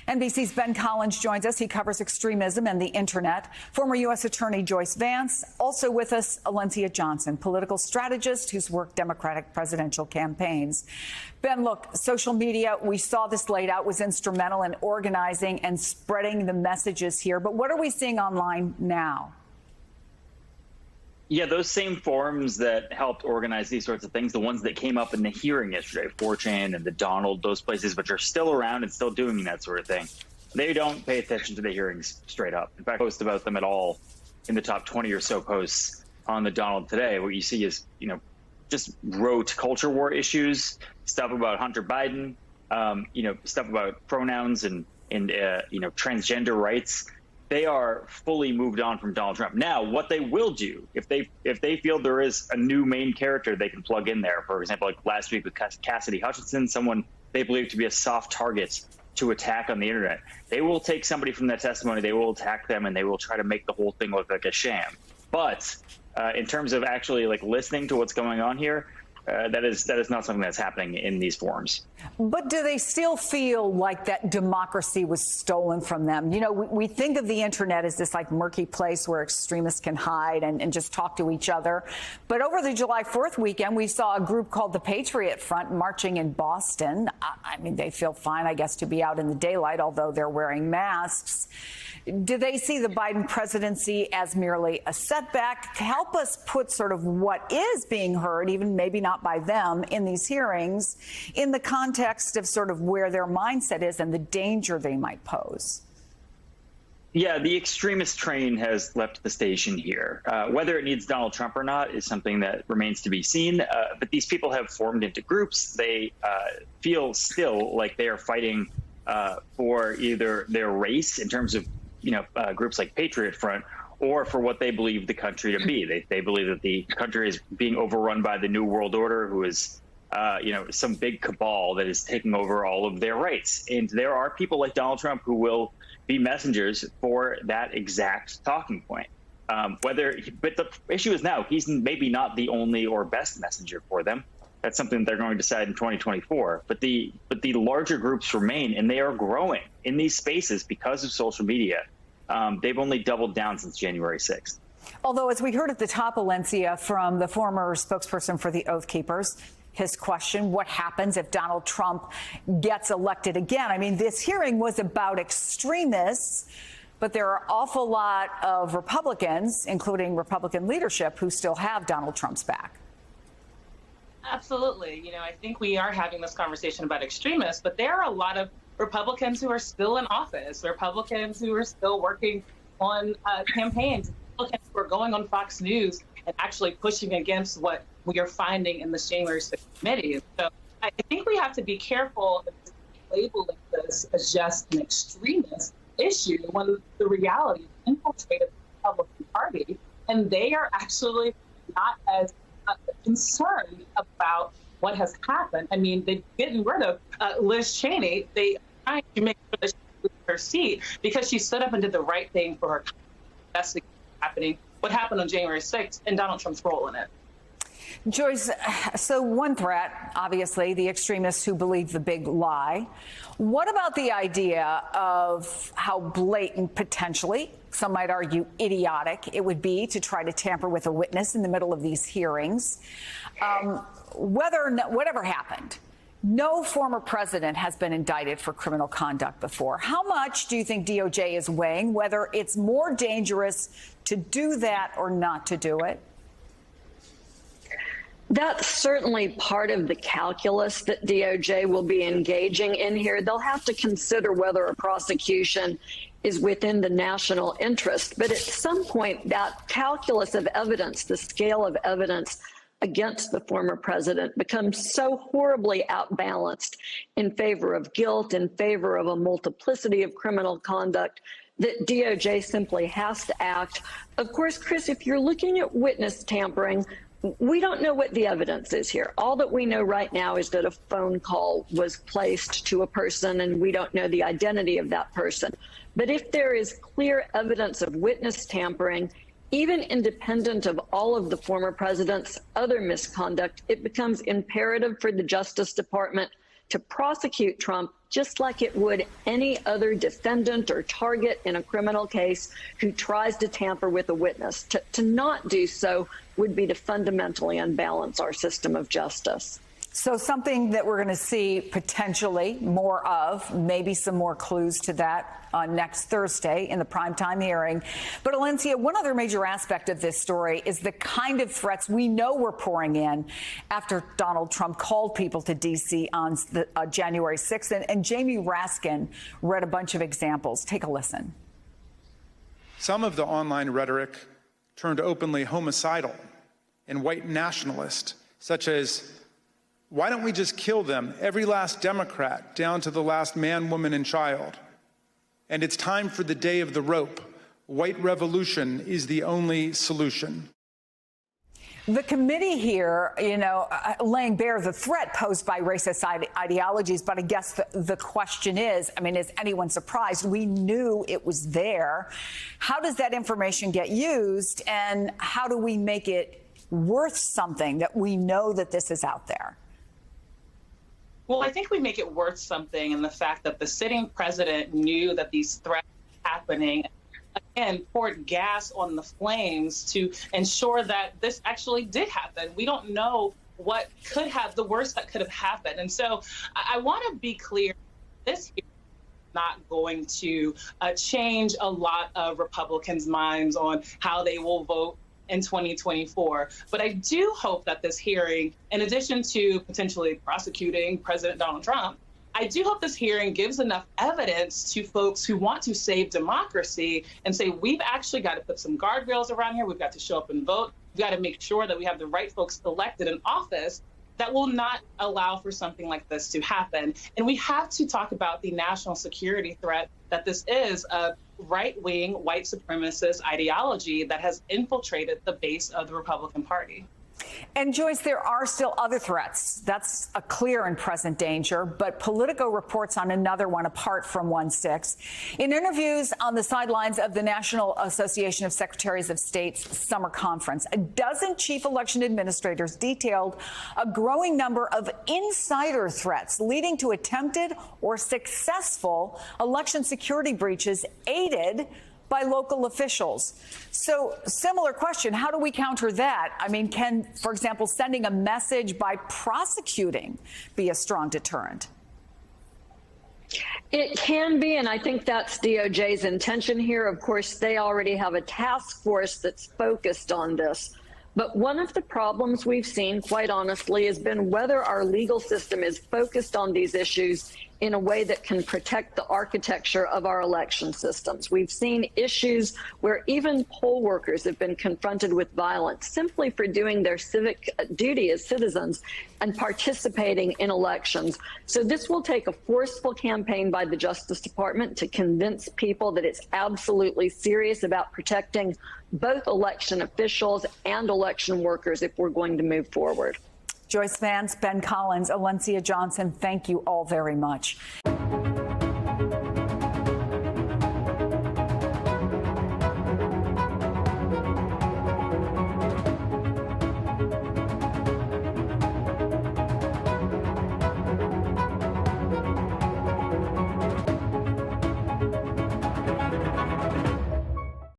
NBC's Ben Collins joins us. He covers extremism and the internet. Former U.S. Attorney Joyce Vance. Also with us, Alencia Johnson, political strategist who's worked Democratic presidential campaigns. Ben, look, social media, we saw this laid out, was instrumental in organizing and spreading the messages here. But what are we seeing online now? Yeah, those same forums that helped organize these sorts of things, the ones that came up in the hearing yesterday, 4chan and the Donald, those places which are still around and still doing that sort of thing, they don't pay attention to the hearings straight up. In fact, post about them at all in the top 20 or so posts on the Donald today. What you see is, just rote culture war issues, stuff about Hunter Biden, stuff about pronouns and transgender rights. They are fully moved on from Donald Trump. Now, what they will do, if they feel there is a new main character they can plug in there, for example, like last week with Cassidy Hutchinson, someone they believe to be a soft target to attack on the internet, they will take somebody from that testimony, they will attack them, and they will try to make the whole thing look like a sham. But in terms of actually listening to what's going on here, that is not something that's happening in these forums. But do they still feel like that democracy was stolen from them? We think of the internet as this murky place where extremists can hide and just talk to each other. But over the July 4th weekend, we saw a group called the Patriot Front marching in Boston. I mean, they feel fine, I guess, to be out in the daylight, although they're wearing masks. Do they see the Biden presidency as merely a setback? Help us put sort of what is being heard, even maybe not by them, in these hearings, in the context of sort of where their mindset is and the danger they might pose. Yeah, the extremist train has left the station here. Whether it needs Donald Trump or not is something that remains to be seen. But these people have formed into groups. They feel still like they are fighting for either their race in terms of groups like Patriot Front, or for what they believe the country to be. They believe that the country is being overrun by the New World Order, who is, some big cabal that is taking over all of their rights. And there are people like Donald Trump who will be messengers for that exact talking point. But the issue is now he's maybe not the only or best messenger for them. That's something they're going to decide in 2024. But the larger groups remain, and they are growing in these spaces because of social media. They've only doubled down since January 6th. Although, as we heard at the top, Alencia, from the former spokesperson for the Oath Keepers, his question, what happens if Donald Trump gets elected again? I mean, this hearing was about extremists, but there are an awful lot of Republicans, including Republican leadership, who still have Donald Trump's back. Absolutely. I think we are having this conversation about extremists, but there are a lot of Republicans who are still in office, Republicans who are still working on campaigns, Republicans who are going on Fox News and actually pushing against what we are finding in the January 6th committee. So I think we have to be careful of labeling this as just an extremist issue when the reality infiltrated the Republican Party, and they are actually not as concerned about what has happened. I mean, they're getting rid of Liz Cheney. They are trying to make sure that she loses her seat because she stood up and did the right thing for her investigation happening, what happened on January 6th, and Donald Trump's role in it. Joyce, so one threat, obviously, the extremists who believe the big lie. What about the idea of how blatant, potentially, some might argue idiotic, it would be to try to tamper with a witness in the middle of these hearings? Whatever happened, no former president has been indicted for criminal conduct before. How much do you think DOJ is weighing whether it's more dangerous to do that or not to do it? That's certainly part of the calculus that DOJ will be engaging in here. They'll have to consider whether a prosecution is within the national interest. But at some point, that calculus of evidence, the scale of evidence against the former president, becomes so horribly outbalanced in favor of guilt, in favor of a multiplicity of criminal conduct, that DOJ simply has to act. Of course, Chris, if you're looking at witness tampering, we don't know what the evidence is here. All that we know right now is that a phone call was placed to a person, and we don't know the identity of that person. But if there is clear evidence of witness tampering, even independent of all of the former president's other misconduct, it becomes imperative for the Justice Department to prosecute Trump just like it would any other defendant or target in a criminal case who tries to tamper with a witness. To not do so would be to fundamentally unbalance our system of justice. So something that we're going to see potentially more of, maybe some more clues to that next Thursday in the primetime hearing. But Alencia, one other major aspect of this story is the kind of threats we know were pouring in after Donald Trump called people to D.C. on January 6th. And Jamie Raskin read a bunch of examples. Take a listen. Some of the online rhetoric turned openly homicidal and white nationalist, such as, why don't we just kill them, every last Democrat, down to the last man, woman, and child? And it's time for the day of the rope. White revolution is the only solution. The committee here, laying bare the threat posed by racist ideologies. But I guess the question is, is anyone surprised? We knew it was there. How does that information get used? And how do we make it worth something that we know that this is out there? Well, I think we make it worth something in the fact that the sitting president knew that these threats were happening, again, poured gas on the flames to ensure that this actually did happen. We don't know what could have, the worst that could have happened. And so I want to be clear, this hearing is not going to change a lot of Republicans' minds on how they will vote in 2024. But I do hope that this hearing, in addition to potentially prosecuting President Donald Trump, I do hope this hearing gives enough evidence to folks who want to save democracy and say, we've actually got to put some guardrails around here. We've got to show up and vote. We've got to make sure that we have the right folks elected in office that will not allow for something like this to happen. And we have to talk about the national security threat that this is, a right-wing white supremacist ideology that has infiltrated the base of the Republican Party. And Joyce, there are still other threats. That's a clear and present danger. But Politico reports on another one apart from 1-6. In interviews on the sidelines of the National Association of Secretaries of State's summer conference, a dozen chief election administrators detailed a growing number of insider threats leading to attempted or successful election security breaches aided by local officials. So, similar question, how do we counter that? Can, for example, sending a message by prosecuting be a strong deterrent? It can be, and I think that's DOJ's intention here. Of course, they already have a task force that's focused on this. But one of the problems we've seen, quite honestly, has been whether our legal system is focused on these issues in a way that can protect the architecture of our election systems. We've seen issues where even poll workers have been confronted with violence simply for doing their civic duty as citizens and participating in elections. So this will take a forceful campaign by the Justice Department to convince people that it's absolutely serious about protecting both election officials and election workers if we're going to move forward. Joyce Vance, Ben Collins, Alencia Johnson, thank you all very much.